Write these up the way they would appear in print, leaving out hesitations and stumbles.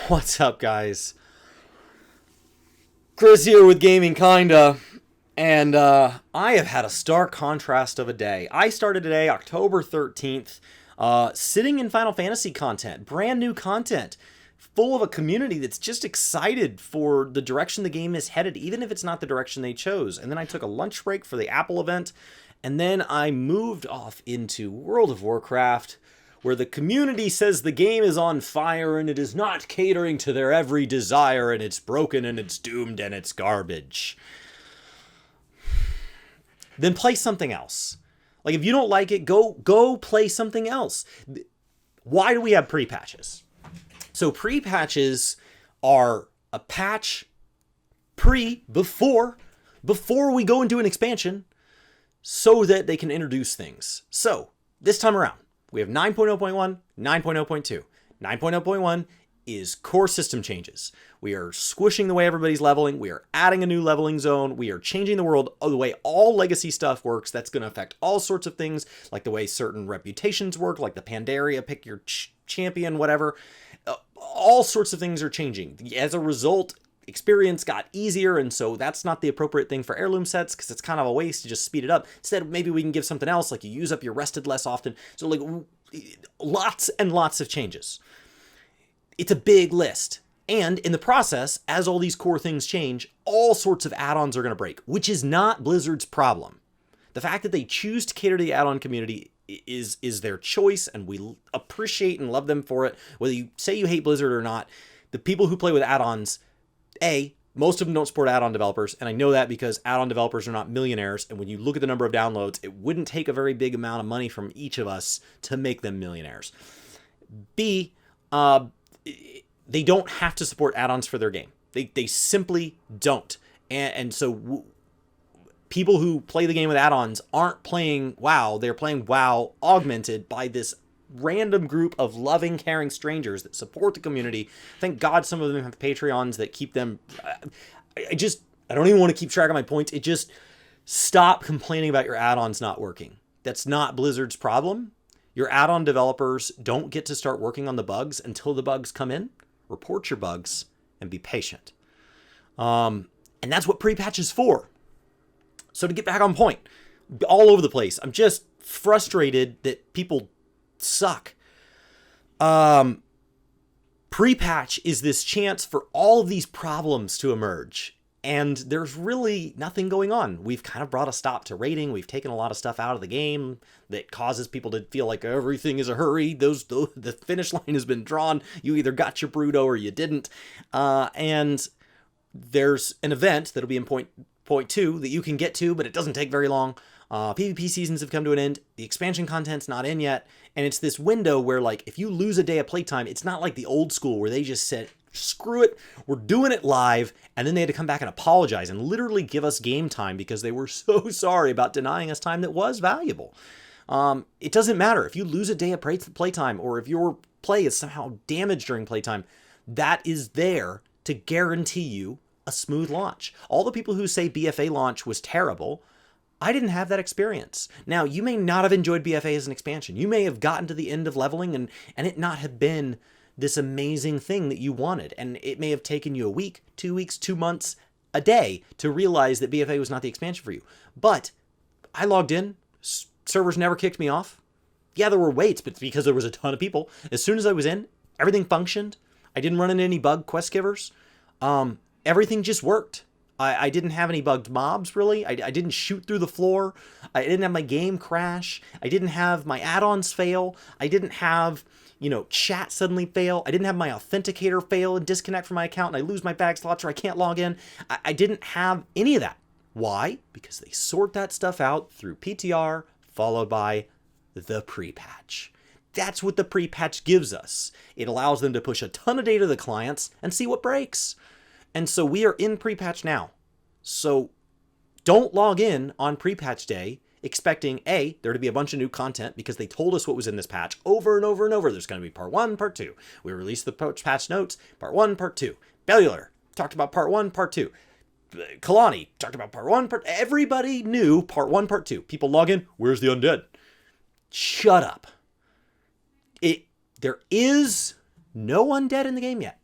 What's up, guys? Chris here with Gaming Kinda, and I have had a stark contrast of a day. I started today, October 13th, sitting in Final Fantasy content, brand new content, full of a community that's just excited for the direction the game is headed, even if it's not the direction they chose. And then I took a lunch break for the Apple event, and then I moved off into World of Warcraft, where the community says the game is on fire and it is not catering to their every desire and it's broken and it's doomed and it's garbage. Then play something else. Like, if you don't like it, go play something else. Why do we have pre-patches? So pre-patches are a patch before we go into an expansion so that they can introduce things. So this time around, we have 9.0.1, 9.0.2. 9.0.1 is core system changes. We are squishing the way everybody's leveling. We are adding a new leveling zone. We are changing the world the way all legacy stuff works. That's going to affect all sorts of things, like the way certain reputations work, like the Pandaria, pick your champion, whatever. All sorts of things are changing. As a result, experience got easier, and so that's not the appropriate thing for heirloom sets because it's kind of a waste to just speed it up. Instead, maybe we can give something else, like you use up your rested less often. So like lots and lots of changes. It's a big list. And in the process, as all these core things change, all sorts of add-ons are going to break, which is not Blizzard's problem. The fact that they choose to cater to the add-on community is their choice, and we appreciate and love them for it. Whether you say you hate Blizzard or not, the people who play with add-ons, most of them don't support add-on developers, and I know that because add-on developers are not millionaires, and when you look at the number of downloads, it wouldn't take a very big amount of money from each of us to make them millionaires. B, they don't have to support add-ons for their game. They simply don't. And so people who play the game with add-ons aren't playing WoW. They're playing WoW augmented by this random group of loving, caring strangers that support the community. Thank God some of them have Patreons that keep them. I don't even want to keep track of my points. It just, stop complaining about your add-ons not working. That's not Blizzard's problem. Your add-on developers don't get to start working on the bugs until the bugs come in. Report your bugs and be patient. And that's what pre-patch is for. So to get back on point, all over the place, I'm just frustrated that people suck. Pre-patch is this chance for all of these problems to emerge, and there's really nothing going on. We've kind of brought a stop to raiding. We've taken a lot of stuff out of the game that causes people to feel like everything is a hurry. The finish line has been drawn. You either got your Bruto or you didn't. And there's an event that'll be in point 2 that you can get to, but it doesn't take very long. PvP seasons have come to an end. The expansion content's not in yet. And it's this window where, like, if you lose a day of playtime, it's not like the old school where they just said, screw it, we're doing it live. And then they had to come back and apologize and literally give us game time because they were so sorry about denying us time that was valuable. It doesn't matter. If you lose a day of playtime or if your play is somehow damaged during playtime, that is there to guarantee you a smooth launch. All the people who say BFA launch was terrible, I didn't have that experience. Now, you may not have enjoyed BFA as an expansion. You may have gotten to the end of leveling and it not have been this amazing thing that you wanted. And it may have taken you a week, 2 weeks, 2 months, a day to realize that BFA was not the expansion for you. But I logged in. Servers never kicked me off. Yeah, there were waits, but because there was a ton of people. As soon as I was in, everything functioned. I didn't run into any bug quest givers. Everything just worked. I didn't have any bugged mobs, really. I didn't shoot through the floor. I didn't have my game crash. I didn't have my add-ons fail. I didn't have, chat suddenly fail. I didn't have my authenticator fail and disconnect from my account and I lose my bag slots or I can't log in. I didn't have any of that. Why? Because they sort that stuff out through PTR followed by the pre-patch. That's what the pre-patch gives us. It allows them to push a ton of data to the clients and see what breaks. And so we are in pre-patch now. So don't log in on pre-patch day expecting there to be a bunch of new content because they told us what was in this patch over and over and over. There's going to be part 1, part 2. We released the patch notes, part 1, part 2. Bellular, talked about part 1, part 2. Kalani, talked about part 1, part... Everybody knew part 1, part 2. People log in, where's the undead? Shut up. There is no undead in the game yet.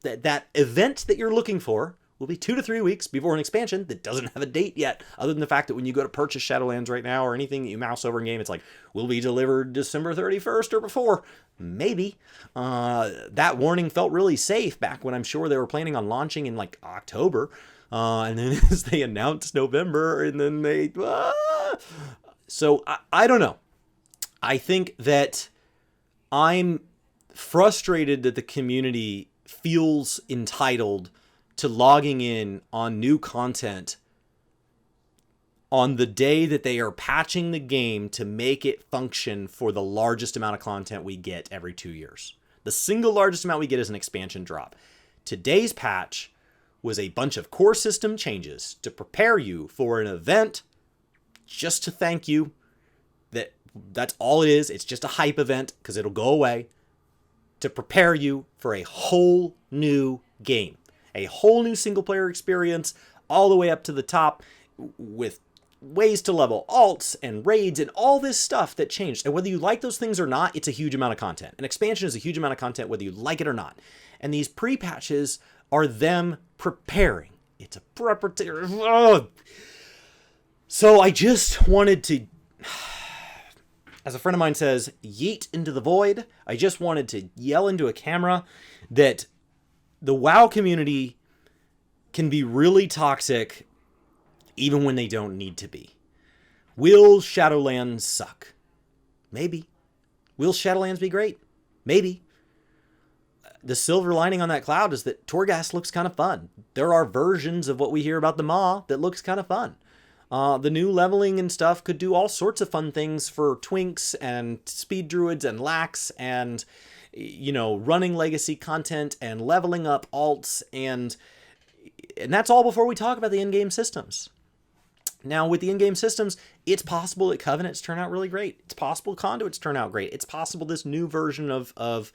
that event that you're looking for will be 2 to 3 weeks before an expansion that doesn't have a date yet, other than the fact that when you go to purchase Shadowlands right now or anything that you mouse over in game, it's like, will be delivered December 31st or before. Maybe. That warning felt really safe back when I'm sure they were planning on launching in like October. And then as they announced November, and then they... So I don't know. I think that I'm frustrated that the community feels entitled to logging in on new content on the day that they are patching the game to make it function for the largest amount of content we get every 2 years. The single largest amount we get is an expansion drop. Today's patch was a bunch of core system changes to prepare you for an event, just to thank you. That's all it is. It's just a hype event because it'll go away, to prepare you for a whole new game. A whole new single-player experience all the way up to the top with ways to level alts and raids and all this stuff that changed. And whether you like those things or not, it's a huge amount of content. An expansion is a huge amount of content whether you like it or not. And these pre-patches are them preparing. It's a preparatory... So I just wanted to... As a friend of mine says, yeet into the void. I just wanted to yell into a camera that the WoW community can be really toxic even when they don't need to be. Will Shadowlands suck? Maybe. Will Shadowlands be great? Maybe. The silver lining on that cloud is that Torghast looks kind of fun. There are versions of what we hear about the Maw that looks kind of fun. The new leveling and stuff could do all sorts of fun things for twinks and speed druids and lax and, you know, running legacy content and leveling up alts, and that's all before we talk about the in-game systems. Now, with the in-game systems, it's possible that Covenants turn out really great. It's possible Conduits turn out great. It's possible this new version of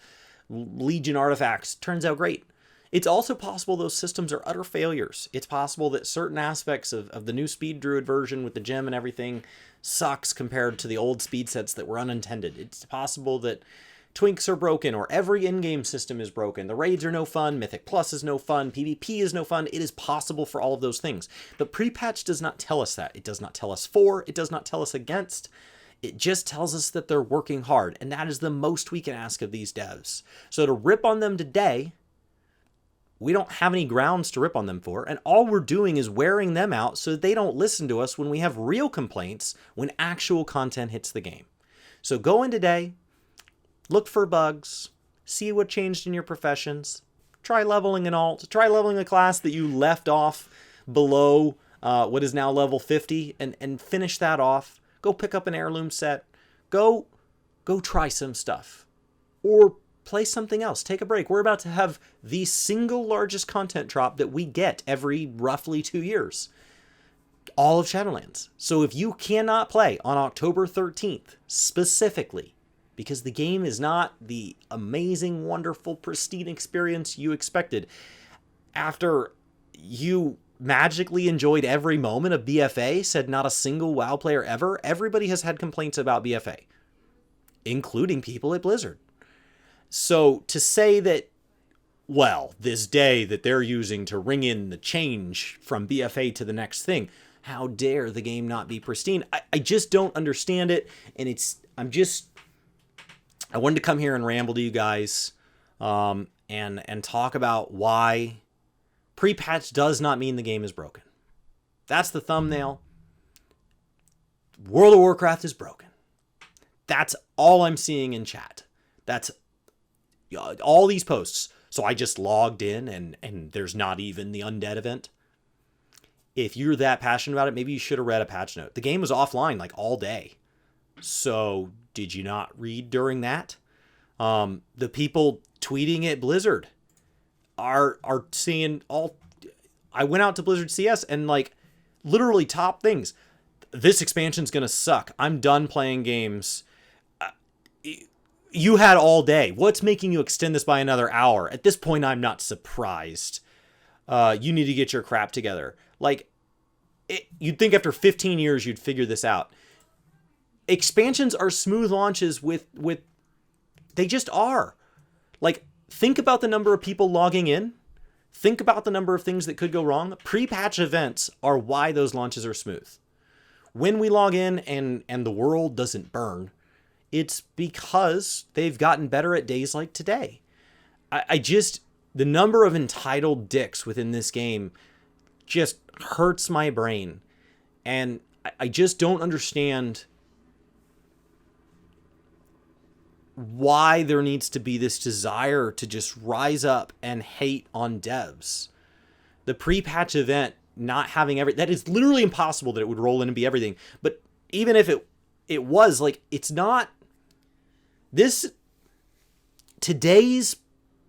Legion artifacts turns out great. It's also possible those systems are utter failures. It's possible that certain aspects of the new Speed Druid version with the gem and everything sucks compared to the old speed sets that were unintended. It's possible that twinks are broken or every in-game system is broken. The raids are no fun. Mythic Plus is no fun. PvP is no fun. It is possible for all of those things. But pre-patch does not tell us that. It does not tell us for. It does not tell us against. It just tells us that they're working hard. And that is the most we can ask of these devs. So to rip on them today, we don't have any grounds to rip on them for, and all we're doing is wearing them out so that they don't listen to us when we have real complaints when actual content hits the game. So go in today, look for bugs, see what changed in your professions, try leveling an alt, try leveling a class that you left off below what is now level 50, and finish that off. Go pick up an heirloom set, go try some stuff, or play something else. Take a break. We're about to have the single largest content drop that we get every roughly 2 years. All of Shadowlands. So if you cannot play on October 13th, specifically, because the game is not the amazing, wonderful, pristine experience you expected, after you magically enjoyed every moment of BFA, said not a single WoW player ever, everybody has had complaints about BFA, including people at Blizzard. So to say that, well, this day that they're using to ring in the change from BFA to the next thing, how dare the game not be pristine? I just don't understand it. And I wanted to come here and ramble to you guys and talk about why pre-patch does not mean the game is broken. That's the thumbnail. World of Warcraft is broken. That's all I'm seeing in chat. That's all these posts. So I just logged in and there's not even the undead event. If you're that passionate about it, maybe you should have read a patch note. The game was offline like all day. So did you not read during that? The people tweeting at Blizzard are seeing all... I went out to Blizzard CS and like literally top things. This expansion's going to suck. I'm done playing games. You had all day. What's making you extend this by another hour? At this point, I'm not surprised. You need to get your crap together. Like, you'd think after 15 years, you'd figure this out. Expansions are smooth launches with they just are. Like, think about the number of people logging in. Think about the number of things that could go wrong. Pre-patch events are why those launches are smooth. When we log in and the world doesn't burn, it's because they've gotten better at days like today. The number of entitled dicks within this game just hurts my brain. And I just don't understand why there needs to be this desire to just rise up and hate on devs. The pre-patch event not having that is literally impossible that it would roll in and be everything. But even if it was, like, it's not this. Today's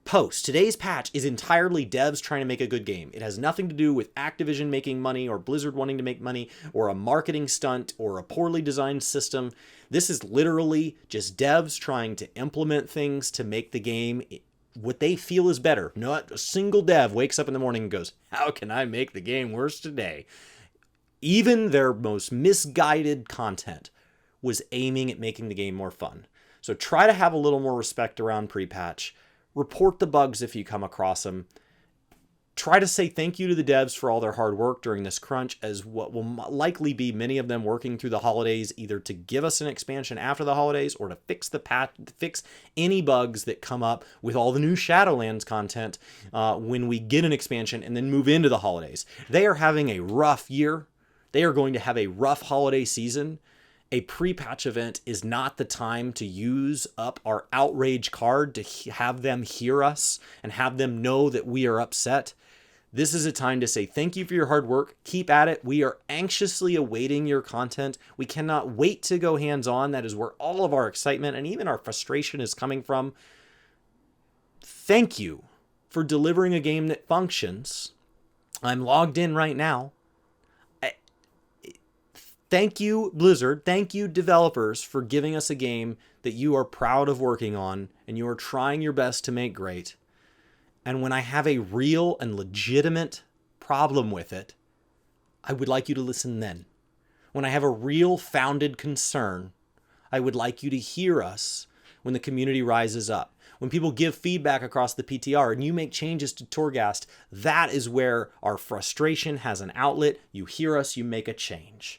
patch is entirely devs trying to make a good game. It has nothing to do with Activision making money or Blizzard wanting to make money or a marketing stunt or a poorly designed system. This is literally just devs trying to implement things to make the game what they feel is better. Not a single dev wakes up in the morning and goes, how can I make the game worse today? Even their most misguided content was aiming at making the game more fun. So try to have a little more respect around pre-patch. Report the bugs if you come across them. Try to say thank you to the devs for all their hard work during this crunch, as what will likely be many of them working through the holidays, either to give us an expansion after the holidays or to fix any bugs that come up with all the new Shadowlands content when we get an expansion and then move into the holidays. They are having a rough year. They are going to have a rough holiday season. A pre-patch event is not the time to use up our outrage card to have them hear us and have them know that we are upset. This is a time to say thank you for your hard work. Keep at it. We are anxiously awaiting your content. We cannot wait to go hands-on. That is where all of our excitement and even our frustration is coming from. Thank you for delivering a game that functions. I'm logged in right now. Thank you, Blizzard. Thank you, developers, for giving us a game that you are proud of working on and you are trying your best to make great. And when I have a real and legitimate problem with it, I would like you to listen then. When I have a real founded concern, I would like you to hear us when the community rises up. When people give feedback across the PTR and you make changes to Torghast, that is where our frustration has an outlet. You hear us, you make a change.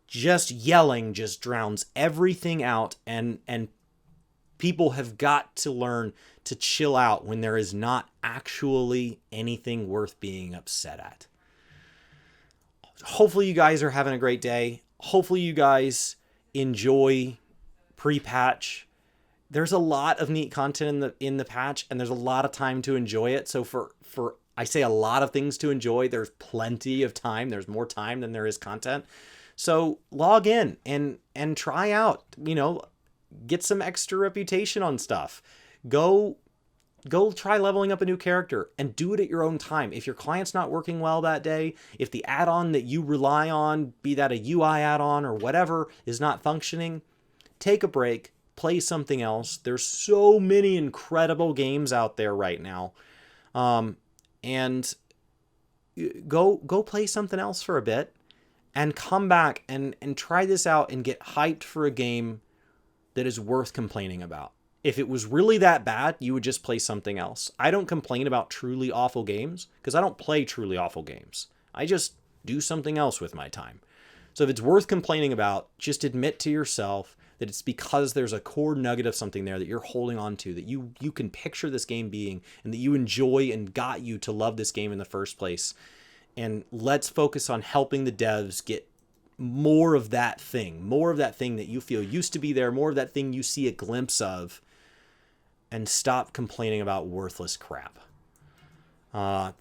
Just yelling just drowns everything out, and people have got to learn to chill out when there is not actually anything worth being upset at. Hopefully you guys are having a great day. Hopefully you guys enjoy pre-patch. There's a lot of neat content in the patch, and there's a lot of time to enjoy it. So for I say a lot of things to enjoy, there's plenty of time. There's more time than there is content. So log in and try out, get some extra reputation on stuff. Go try leveling up a new character and do it at your own time. If your client's not working well that day, if the add-on that you rely on, be that a UI add-on or whatever, is not functioning, take a break, play something else. There's so many incredible games out there right now. And go play something else for a bit and come back and try this out and get hyped for a game that is worth complaining about. If it was really that bad, you would just play something else. I don't complain about truly awful games because I don't play truly awful games. I just do something else with my time. So if it's worth complaining about, just admit to yourself that it's because there's a core nugget of something there that you're holding on to, that you can picture this game being, and that you enjoy and got you to love this game in the first place. And let's focus on helping the devs get more of that thing that you feel used to be there, more of that thing you see a glimpse of, and stop complaining about worthless crap.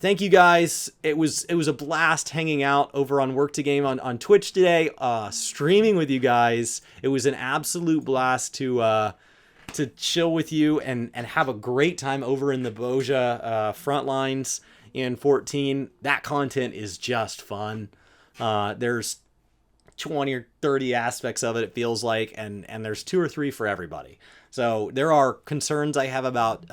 Thank you guys. It was a blast hanging out over on Work to Game on Twitch today, streaming with you guys. It was an absolute blast to chill with you and have a great time over in the Boja front lines in 14. That content is just fun. There's 20 or 30 aspects of it, it feels like, and there's 2 or 3 for everybody. So there are concerns I have about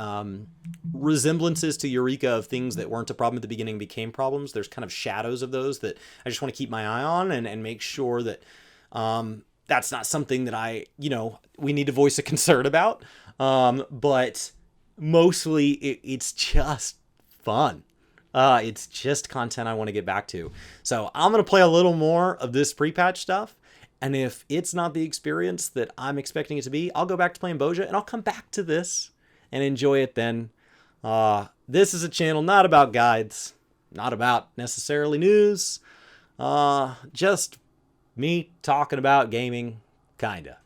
resemblances to Eureka of things that weren't a problem at the beginning became problems. There's kind of shadows of those that I just want to keep my eye on and make sure that that's not something that we need to voice a concern about. But mostly it's just fun. It's just content I want to get back to. So I'm going to play a little more of this pre-patch stuff. And if it's not the experience that I'm expecting it to be, I'll go back to playing Boja and I'll come back to this and enjoy it then. This is a channel not about guides, not about necessarily news, just me talking about gaming, kinda.